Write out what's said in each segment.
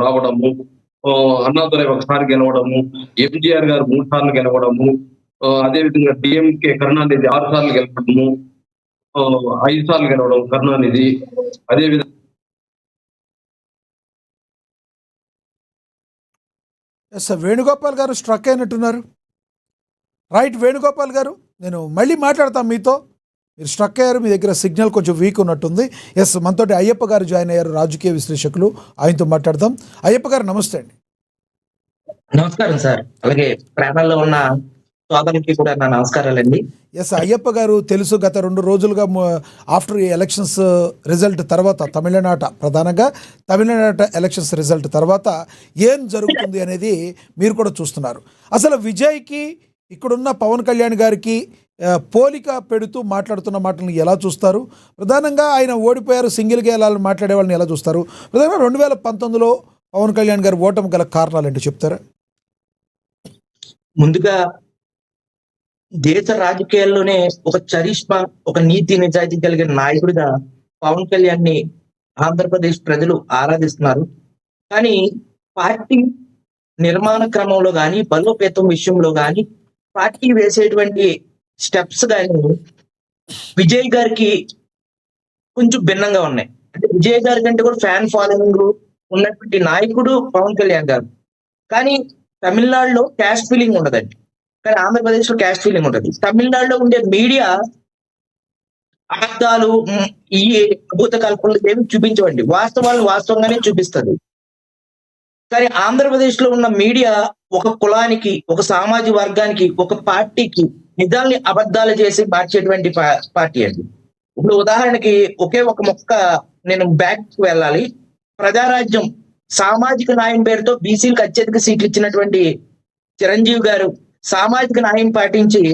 రావడము, అన్నాదురై ఒకసారి గెలవడము, ఎంజీఆర్ గారు 3 సార్లు గెలవడము, అదేవిధంగా డీఎంకే కరుణానిధి 6 సార్లు గెలవడము, 5 సార్లు గెలవడం కరుణానిధి. అదేవిధంగా వేణుగోపాల్ గారు స్ట్రక్ అయినట్టున్నారు. రైట్ వేణుగోపాల్ గారు, నేను మళ్ళీ మాట్లాడతాను మీతో. మీరు స్ట్రక్ అయ్యారు, మీ దగ్గర సిగ్నల్ కొంచెం వీక్ ఉన్నట్టుంది. ఎస్, మనతోటి అయ్యప్ప గారు జాయిన్ అయ్యారు, రాజకీయ విశ్లేషకులు. ఆయనతో మాట్లాడదాం. అయ్యప్ప గారు నమస్తే అండి. నమస్కారం సార్. అలాగే ప్రేమల్లో ఉన్న సోదరులకి కూడా నా నమస్కారాలండి. ఎస్, అయ్యప్ప గారు తెలుసు, గత 2 రోజులుగా ఆఫ్టర్ ఎలక్షన్స్ రిజల్ట్ తర్వాత ప్రధానంగా తమిళనాట ఎలక్షన్స్ రిజల్ట్ తర్వాత ఏం జరుగుతుంది అనేది మీరు కూడా చూస్తున్నారు. అసలు విజయ్కి ఇక్కడున్న పవన్ కళ్యాణ్ గారికి పోలిక పెడుతూ మాట్లాడుతున్న మాటలను ఎలా చూస్తారు? ప్రధానంగా ఆయన ఓడిపోయారు, సింగిల్గా వెళ్ళాలని మాట్లాడే వాళ్ళని ఎలా చూస్తారు? ప్రధానంగా 2019లో పవన్ కళ్యాణ్ గారు ఓటమి గల కారణాలు ఏంటో చెప్తారా? ముందుగా దేశ రాజకీయాల్లోనే ఒక చరిష్మా, ఒక నీతి నిజాయితీ కలిగిన నాయకుడిగా పవన్ కళ్యాణ్ ని ఆంధ్రప్రదేశ్ ప్రజలు ఆరాధిస్తున్నారు. కానీ పార్టీ నిర్మాణ క్రమంలో కానీ, బలోపేతం విషయంలో కానీ, పార్టీ వేసేటువంటి స్టెప్స్ కానీ విజయ్ గారికి కొంచెం భిన్నంగా ఉన్నాయి. అంటే విజయ్ గారి కంటే కూడా ఫ్యాన్ ఫాలోయింగ్ ఉన్నటువంటి నాయకుడు పవన్ కళ్యాణ్ గారు. కానీ తమిళనాడులో క్యాస్ట్ ఫీలింగ్ ఉండదండి, కానీ ఆంధ్రప్రదేశ్ లో క్యాస్ట్ ఫీలింగ్ ఉంటుంది. తమిళనాడులో ఉండే మీడియా అబద్ధాలు, ఈ అభూత కల్పనలు ఏమి చూపించవండి, వాస్తవాలు వాస్తవంగానే చూపిస్తుంది. కానీ ఆంధ్రప్రదేశ్ లో ఉన్న మీడియా ఒక కులానికి, ఒక సామాజిక వర్గానికి, ఒక పార్టీకి నిజాల్ని అబద్ధాలు చేసి మార్చేటువంటి పార్టీ అండి. ఇప్పుడు ఉదాహరణకి ఒకే ఒక మొక్క నేను బ్యాక్ వెళ్ళాలి. ప్రజారాజ్యం సామాజిక న్యాయం పేరుతో బీసీలకు అత్యధిక సీట్లు ఇచ్చినటువంటి చిరంజీవి గారు సామాజిక న్యాయం పాటించి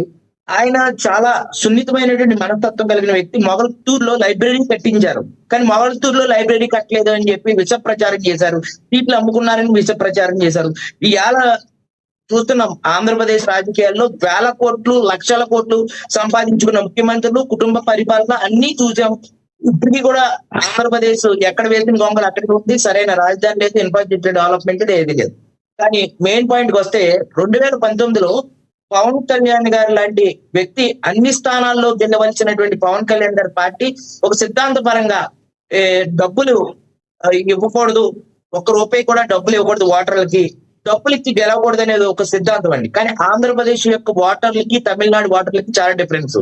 ఆయన చాలా సున్నితమైనటువంటి మనస్తత్వం కలిగిన వ్యక్తి. మొగల్తూరులో లైబ్రరీ కట్టించారు, కానీ మొగల్తూరులో లైబ్రరీ కట్టలేదు అని చెప్పి విష ప్రచారం చేశారు. సీట్లు అమ్ముకున్నారని విష ప్రచారం చేశారు. ఇవాళ చూస్తున్నాం ఆంధ్రప్రదేశ్ రాజకీయాల్లో వేల కోట్లు, లక్షల కోట్లు సంపాదించుకున్న ముఖ్యమంత్రులు, కుటుంబ పరిపాలన అన్ని చూసాం. ఇప్పటికీ కూడా ఆంధ్రప్రదేశ్ ఎక్కడ వేసిన గొంగలు అక్కడికి ఉంది. సరైన రాజధాని లేదు, ఇన్ఫ్రాస్ట్రక్చర్ డెవలప్మెంట్ ఏది లేదు. కానీ మెయిన్ పాయింట్ కి వస్తే 2019లో పవన్ కళ్యాణ్ గారు లాంటి వ్యక్తి అన్ని స్థానాల్లో గెలవలసినటువంటి పవన్ కళ్యాణ్ గారి పార్టీ ఒక సిద్ధాంత పరంగా డబ్బులు ఇవ్వకూడదు, ₹1 కూడా డబ్బులు ఇవ్వకూడదు, ఓటర్లకి డబ్బులు ఇచ్చి గెలవకూడదు అనేది ఒక సిద్ధాంతం అండి. కానీ ఆంధ్రప్రదేశ్ యొక్క ఓటర్లకి తమిళనాడు ఓటర్లకి చాలా డిఫరెన్స్.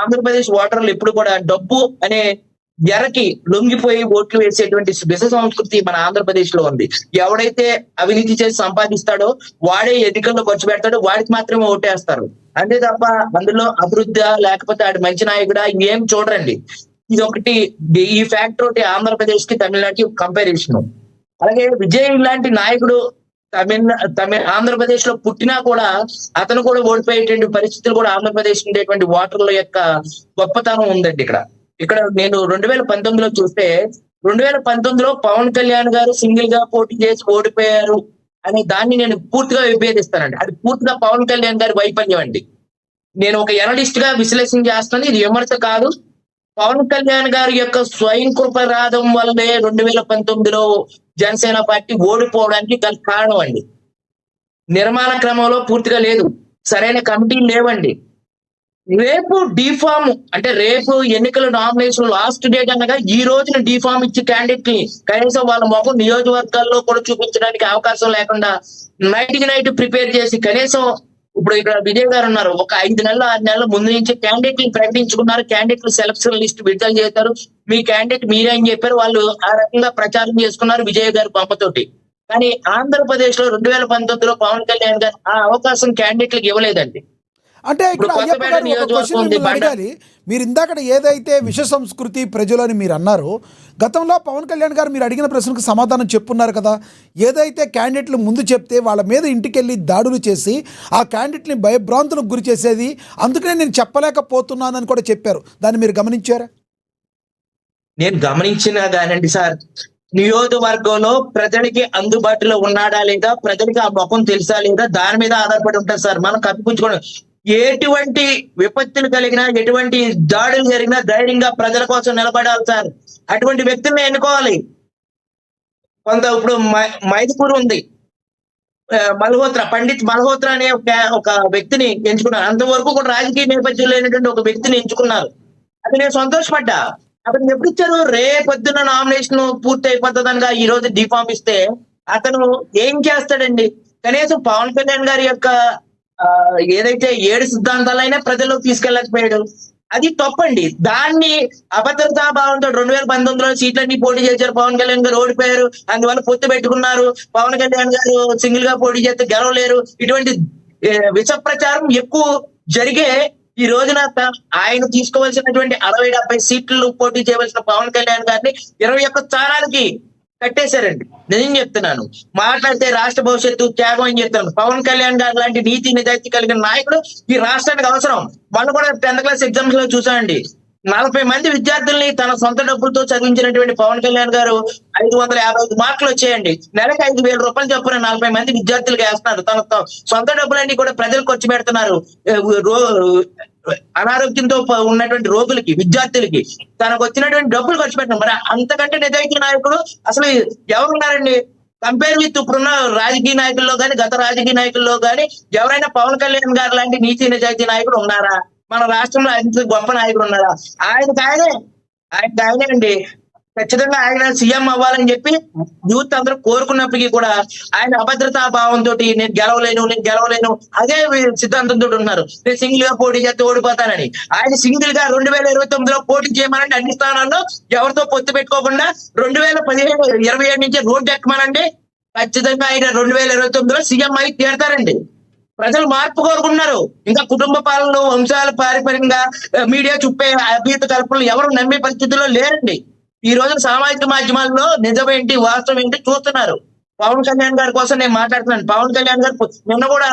ఆంధ్రప్రదేశ్ ఓటర్లు ఎప్పుడు కూడా డబ్బు అనే ఎరకి లొంగిపోయి ఓట్లు వేసేటువంటి విష సంస్కృతి మన ఆంధ్రప్రదేశ్ లో ఉంది. ఎవడైతే అవినీతి చేసి సంపాదిస్తాడో వాడే ఎన్నికల్లో ఖర్చు పెడతాడో వాడికి మాత్రమే ఓటేస్తారు. అంతే తప్ప అందులో అభివృద్ధి లేకపోతే ఆడు మంచి నాయకుడా ఏం చూడరండి. ఇది ఒకటి, ఈ ఫ్యాక్టర్ ఒకటి ఆంధ్రప్రదేశ్ కి తమిళనాడుకి కంపారిజన్. అలాగే విజయ్ లాంటి నాయకుడు ఆంధ్రప్రదేశ్ లో పుట్టినా కూడా అతను కూడా ఓడిపోయేటువంటి పరిస్థితులు కూడా ఆంధ్రప్రదేశ్ ఉండేటువంటి ఓటర్ల యొక్క గొప్పతనం ఉందండి. ఇక్కడ నేను 2019లో చూస్తే 2019లో పవన్ కళ్యాణ్ గారు సింగిల్ గా పోటీ చేసి ఓడిపోయారు అనే దాన్ని నేను పూర్తిగా విభేదిస్తానండి. అది పూర్తిగా పవన్ కళ్యాణ్ గారి వైఫల్యం అండి. నేను ఒక ఎనలిస్ట్ గా విశ్లేషణ చేస్తాను, ఇది విమర్శ కాదు. పవన్ కళ్యాణ్ గారి యొక్క స్వయం కృపరాధం వల్లే 2019లో జనసేన పార్టీ ఓడిపోవడానికి గల కారణం అండి. నిర్మాణ క్రమంలో పూర్తిగా లేదు, సరైన కమిటీలు లేవండి. రేపు డిఫామ్ అంటే రేపు ఎన్నికల నామినేషన్ లాస్ట్ డేట్ అనగా ఈ రోజున డిఫామ్ ఇచ్చి క్యాండిడేట్ ని కనీసం వాళ్ళ మొహం నియోజకవర్గాల్లో కూడా చూపించడానికి అవకాశం లేకుండా నైట్ ప్రిపేర్ చేసి కనీసం ఇప్పుడు ఇక్కడ విజయ్ గారు ఉన్నారు, ఒక 5 నెలలు 6 నెలల ముందు నుంచి క్యాండిడేట్ ని ప్రకటించుకున్నారు. క్యాండిడేట్లు సెలక్షన్ లిస్ట్ విడుదల చేశారు. మీ క్యాండిడేట్ మీరే అని చెప్పారు. వాళ్ళు ఆ రకంగా ప్రచారం చేసుకున్నారు విజయ్ గారి బొమ్మతోటి. కానీ ఆంధ్రప్రదేశ్ లో 2019లో పవన్ కళ్యాణ్ గారు ఆ అవకాశం క్యాండిడేట్లకు ఇవ్వలేదండి. అంటే ఇక్కడ అయ్యప్ప గారు ఒక క్వశ్చన్ అడగాలి. మీరు ఇందాక ఏదైతే విష సంస్కృతి ప్రజలని మీరు అన్నారో, గతంలో పవన్ కళ్యాణ్ గారు మీరు అడిగిన ప్రశ్నకు సమాధానం చెప్పున్నారు కదా. ఏదైతే క్యాండిడేట్లు ముందు చెప్తే వాళ్ళ మీద ఇంటికెళ్ళి దాడులు చేసి ఆ క్యాండిడేట్ని భయభ్రాంతులకు గురి చేసేది, అందుకనే నేను చెప్పలేకపోతున్నానని కూడా చెప్పారు. దాన్ని మీరు గమనించారా? నేను గమనించినా కానండి సార్, నియోజకవర్గంలో ప్రజలకి అందుబాటులో ఉన్నాడా లేదా, ప్రజలకి ఆ ముఖం తెలుసా లేదా, దాని మీద ఆధారపడి ఉంటారు సార్. మనం కప్పిపుచ్చుకోవడం, ఎటువంటి విపత్తులు కలిగినా, ఎటువంటి దాడులు జరిగినా ధైర్యంగా ప్రజల కోసం నిలబడాలి సార్. అటువంటి వ్యక్తుల్ని ఎన్నుకోవాలి. కొంత ఇప్పుడు మైదుకూరు ఉంది, మల్హోత్రా, పండిత్ మల్హోత్రా అనే ఒక వ్యక్తిని ఎంచుకున్నారు. అంతవరకు కూడా రాజకీయ నేపథ్యం లేనటువంటి ఒక వ్యక్తిని ఎంచుకున్నారు. అది నేను సంతోషపడ్డా. అతను ఎప్పుడు ఇచ్చారు? రేపొద్దున నామినేషన్ పూర్తి అయిపోతుందనగా ఈ రోజు డిఫామ్ ఇస్తే అతను ఏం చేస్తాడండి? కనీసం పవన్ కళ్యాణ్ గారి యొక్క ఏదైతే 7 సిద్ధాంతాలైనా ప్రజల్లోకి తీసుకెళ్ళకపోయాడు. అది తప్పండి. దాన్ని అభద్రతా భావంతో 2019లో సీట్లన్నీ పోటీ చేశారు, పవన్ కళ్యాణ్ గారు ఓడిపోయారు, అందువల్ల పొత్తు పెట్టుకున్నారు, పవన్ కళ్యాణ్ గారు సింగిల్ గా పోటీ చేస్తే గెలవలేరు, ఇటువంటి విష ప్రచారం ఎక్కువ జరిగే ఈ రోజున ఆయన తీసుకోవాల్సినటువంటి 60-70 సీట్లు పోటీ చేయవలసిన పవన్ కళ్యాణ్ గారిని 21 స్థానాలకి కట్టేశారండి. నేను చెప్తున్నాను, మాట్లాడితే రాష్ట్ర భవిష్యత్తు త్యాగం అని చెప్తాను. పవన్ కళ్యాణ్ గారు లాంటి నీతి నిజాయితీ కలిగిన నాయకుడు ఈ రాష్ట్రానికి అవసరం. మనం కూడా 10th క్లాస్ ఎగ్జామ్స్ లో చూసామండి, 40 మంది విద్యార్థుల్ని తన సొంత డబ్బులతో చదివించినటువంటి పవన్ కళ్యాణ్ గారు 555 మార్కులు వచ్చాయండి. నెలకు 5,000 రూపాయలు చొప్పున 40 మంది విద్యార్థులకు వేస్తున్నారు. తన సొంత డబ్బులన్నీ కూడా ప్రజలు ఖర్చు పెడుతున్నారు. అనారోగ్యంతో ఉన్నటువంటి రోగులకి, విద్యార్థులకి తనకు వచ్చినటువంటి డబ్బులు ఖర్చు పెట్టినారు. మరి అంతకంటే నిజాయితీ నాయకుడు అసలు ఎవరున్నారండి? కంపేర్ విత్ ఇప్పుడున్న రాజకీయ నాయకుల్లో కానీ, గత రాజకీయ నాయకుల్లో కానీ ఎవరైనా పవన్ కళ్యాణ్ గారు లాంటి నీతి నిజాయితీ నాయకుడు ఉన్నారా? మన రాష్ట్రంలో ఆయన గొప్ప నాయకుడు ఉన్నారా? ఆయనకి ఆయనే అండి. ఖచ్చితంగా ఆయన సీఎం అవ్వాలని చెప్పి యూత్ అందరూ కోరుకున్నప్పటికీ కూడా ఆయన అభద్రతా భావంతో నేను గెలవలేను అదే సిద్ధాంతంతో ఉన్నారు. నేను సింగిల్ గా పోటీ చేస్తే ఓడిపోతానని. ఆయన సింగిల్ గా 2029లో పోటీ చేయమనండి, అన్ని స్థానాల్లో ఎవరితో పొత్తు పెట్టుకోకుండా 2027 నుంచి రోడ్డు ఎక్కమనండి. ఖచ్చితంగా ఆయన 2029లో సీఎం అయి తీరతారండి. ప్రజలు మార్పు కోరుకున్నారు. ఇంకా కుటుంబ పాలన, వంశాల పారంపర్యంగా మీడియా చుప్పే అభ్యర్థి కల్పనలు ఎవరు నమ్మే పరిస్థితుల్లో లేరండి. ఈ రోజు సామాజిక మాధ్యమాల్లో నిజమేంటి, వాస్తవం ఏంటి చూస్తున్నారు. పవన్ కళ్యాణ్ గారి కోసం నేను మాట్లాడుతున్నాను. పవన్ కళ్యాణ్ గారు నిన్న కూడా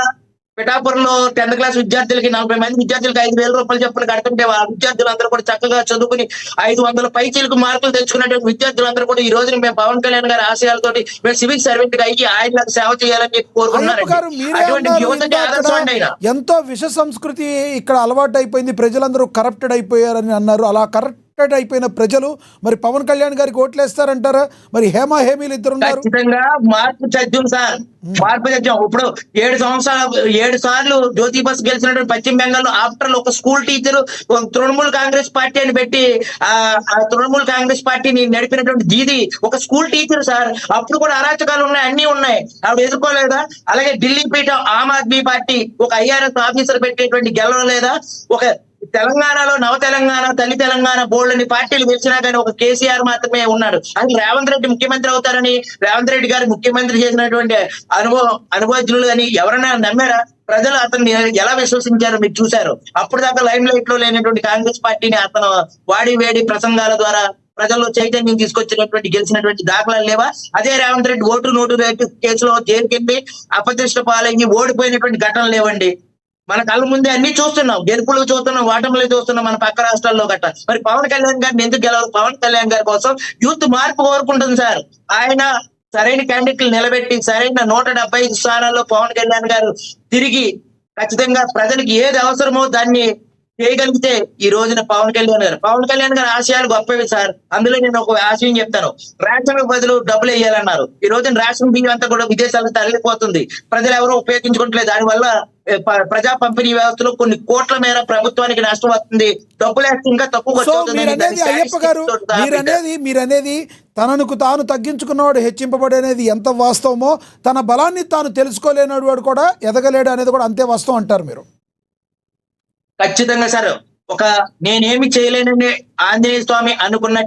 పిఠాపురంలో 10th క్లాస్ విద్యార్థులకి 40 మంది విద్యార్థులకి 5,000 రూపాయలు చొప్పున కడుతుంటే ఆ విద్యార్థులందరూ కూడా చక్కగా చదువుకుని 500 పైచీలకు మార్కులు తెచ్చుకున్నటువంటి విద్యార్థులందరూ కూడా ఈ రోజు మేము పవన్ కళ్యాణ్ గారి ఆశయాలతోటి మేము సివిల్ సర్వెంట్ గా అయ్యి ఆయనకు సేవ చేయాలని చెప్పి కోరుకున్నారండి. అటువంటి యువతకి ఆదర్శం ఆయన. ఎంతో విష సంస్కృతి ఇక్కడ అలవాటు అయిపోయింది, ప్రజలందరూ కరప్టెడ్ అయిపోయారని అన్నారు. అలా కరప్టెడ్ అయిపోయిన ప్రజలు మరి పవన్ కళ్యాణ్ గారికి ఓట్లేస్తారంటారా? మరి హేమీలు ఇద్దరు ఖచ్చితంగా మార్పు చద్యం సార్, మార్పు చద్యం. ఇప్పుడు 7 సార్లు జ్యోతి బస్ గెలిచినటువంటి పశ్చిమ బెంగాల్ ఆఫ్టర్ ఒక school teacher Trinamool Congress party అని పెట్టి ఆ తృణమూల్ కాంగ్రెస్ పార్టీని నడిపినటువంటి దీది ఒక స్కూల్ టీచర్ సార్. అప్పుడు కూడా అరాచకాలు ఉన్నాయి, అన్ని ఉన్నాయి, ఆవిడ ఎదుర్కోలేదా? అలాగే ఢిల్లీ పీఠ ఆమ్ ఆద్మీ పార్టీ ఒక IRS ఆఫీసర్ పెట్టేటువంటి గెలవలేదా? ఒక తెలంగాణలో నవ తెలంగాణ, తల్లి తెలంగాణ బోల్డ్ని పార్టీలు గెలిచినా కానీ ఒక కేసీఆర్ మాత్రమే ఉన్నాడు. అది రేవంత్ రెడ్డి ముఖ్యమంత్రి అవుతారని, రేవంత్ రెడ్డి గారు ముఖ్యమంత్రి చేసినటువంటి అనుభవజ్ఞులు అని ఎవరైనా నమ్మారా? ప్రజలు అతన్ని ఎలా విశ్వసించారో మీరు చూశారు. అప్పుడు దాకా లైమ్ లైట్ లో లేనటువంటి కాంగ్రెస్ పార్టీని అతను వాడి వేడి ప్రసంగాల ద్వారా ప్రజల్లో చైతన్యం తీసుకొచ్చినటువంటి గెలిచినటువంటి దాఖలాలు లేవా? అదే Revanth Reddy vote note rate కేసులో జైలుకెళ్ళి అప్రతిష్ట పాలయ్యి ఓడిపోయినటువంటి ఘటనలు లేవండి. మన కళ్ళ ముందే అన్ని చూస్తున్నాం, గెలుపులు చూస్తున్నాం, ఓటములు చూస్తున్నాం మన పక్క రాష్ట్రాల్లో గట్ట. మరి పవన్ కళ్యాణ్ గారిని ఎందుకు గెలవరు? పవన్ కళ్యాణ్ గారి కోసం యూత్ మార్పు కోరుకుంటుంది సార్. ఆయన సరైన క్యాండిడేట్లు నిలబెట్టి సరైన 175 స్థానాల్లో పవన్ కళ్యాణ్ గారు తిరిగి ఖచ్చితంగా ప్రజలకు ఏది అవసరమో దాన్ని చేయగలిగితే ఈ రోజున పవన్ కళ్యాణ్ గారి ఆశయాలు గొప్పవి సార్. అందులో నేను ఒక ఆశయం చెప్తాను. రేషన్ బదులు డబ్బులు వేయాలన్నారు. ఈ రోజున రేషన్ బియ్యం అంతా కూడా విదేశాలకు తరలిపోతుంది, ప్రజలు ఎవరూ ఉపయోగించుకోవట్లేదు. దానివల్ల ప్రజా పంపిణీ వ్యవస్థలో కొన్ని కోట్ల మేర ప్రభుత్వానికి నష్టం వస్తుంది. డబ్బులు వేస్తే ఇంకా తక్కువ. అయ్యప్ప గారు మీరనేది తనకు తాను తగ్గించుకున్నవాడు హెచ్చింపబడేది ఎంత వాస్తవమో, తన బలాన్ని తాను తెలుసుకోలేనివాడు వాడు కూడా ఎదగలేడు అనేది కూడా అంతే వాస్తవం అంటారు మీరు? ఖచ్చితంగా సార్. నేనేమి చేయలేనని ఆంజనేయ స్వామి అనుకున్న